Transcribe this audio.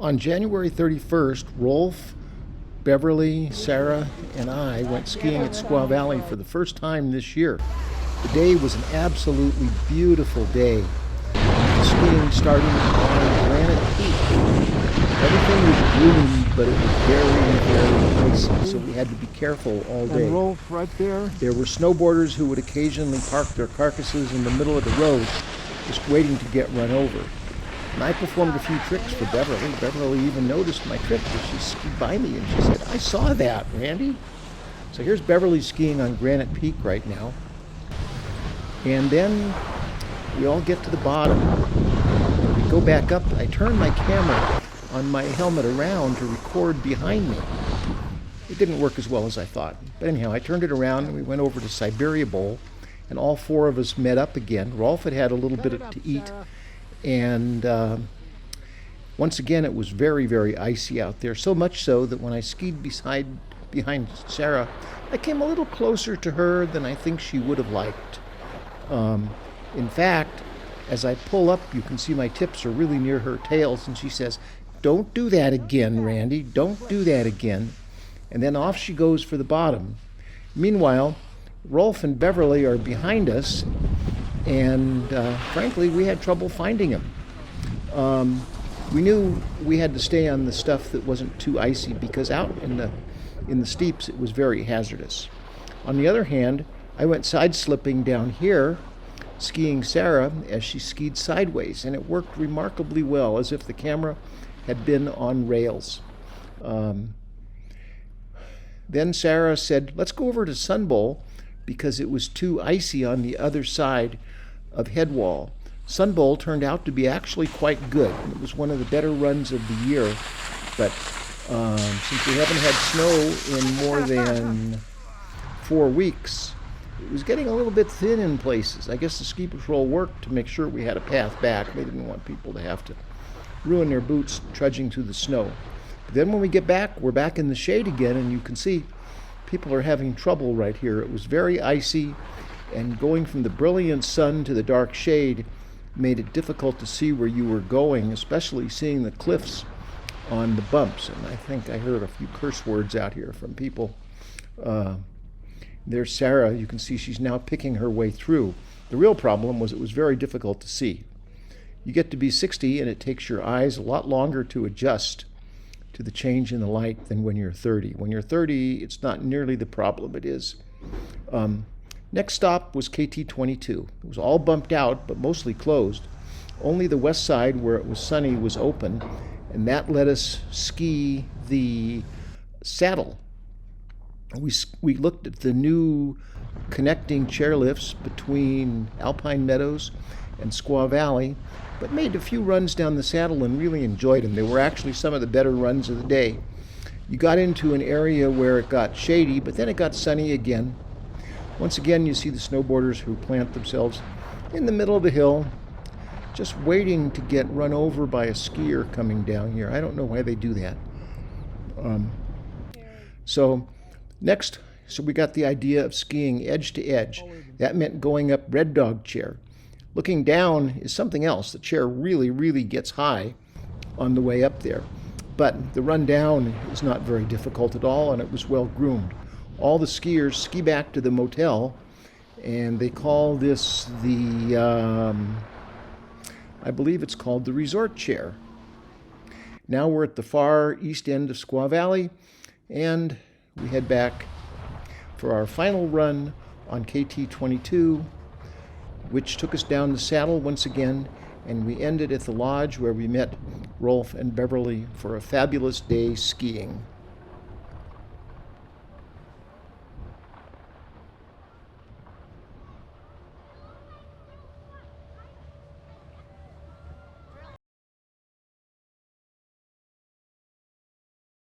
On January 31st, Rolf, Beverly, Sarah, and I went skiing at Squaw Valley for the first time this year. The day was an absolutely beautiful day. The skiing starting on Granite Peak. Everything was groomed, but it was very, very icy, so we had to be careful all day. And Rolf right there. There were snowboarders who would occasionally park their carcasses in the middle of the road, just waiting to get run over. And I performed a few tricks for Beverly. Beverly even noticed my trick as she skied by me, and she said, "I saw that, Randy." So here's Beverly skiing on Granite Peak right now. And then we all get to the bottom. We go back up. I turn my camera on my helmet around to record behind me. It didn't work as well as I thought. But anyhow, I turned it around and we went over to Siberia Bowl, and all four of us met up again. Rolf had had a little bit to eat. And once again, it was very, very icy out there. So much so that when I skied behind Sarah, I came a little closer to her than I think she would have liked. In fact, as I pull up, you can see my tips are really near her tails, and she says, "Don't do that again, Randy. Don't do that again." And then off she goes for the bottom. Meanwhile, Rolf and Beverly are behind us, and frankly, we had trouble finding him. We knew we had to stay on the stuff that wasn't too icy because out in the steeps it was very hazardous. On the other hand, I went side-slipping down here, skiing Sarah as she skied sideways, and it worked remarkably well, as if the camera had been on rails. Then Sarah said, "Let's go over to Sun Bowl," because it was too icy on the other side of Headwall. Sun Bowl turned out to be actually quite good. It was one of the better runs of the year, but since we haven't had snow in more than 4 weeks, it was getting a little bit thin in places. I guess the ski patrol worked to make sure we had a path back. They didn't want people to have to ruin their boots trudging through the snow. But then when we get back, we're back in the shade again, and you can see people are having trouble right here. It was very icy, and going from the brilliant sun to the dark shade made it difficult to see where you were going, especially seeing the cliffs on the bumps. And I think I heard a few curse words out here from people. There's Sarah. You can see she's now picking her way through. The real problem was it was very difficult to see. You get to be 60, and it takes your eyes a lot longer to adjust to the change in the light than when you're 30. When you're 30, it's not nearly the problem it is. Next stop was KT22. It was all bumped out, but mostly closed. Only the west side, where it was sunny, was open, and that let us ski the saddle. We looked at the new connecting chairlifts between Alpine Meadows and Squaw Valley, but made a few runs down the saddle and really enjoyed them. They were actually some of the better runs of the day. You got into an area where it got shady, but then it got sunny again. Once again, you see the snowboarders who plant themselves in the middle of the hill, just waiting to get run over by a skier coming down here. I don't know why they do that. So we got the idea of skiing edge to edge. That meant going up Red Dog Chair. Looking down is something else. The chair really, really gets high on the way up there. But the run down is not very difficult at all, and it was well groomed. All the skiers ski back to the motel, and they call this I believe it's called the resort chair. Now we're at the far east end of Squaw Valley, and we head back for our final run on KT22, which took us down the saddle once again, and we ended at the lodge where we met Rolf and Beverly for a fabulous day skiing.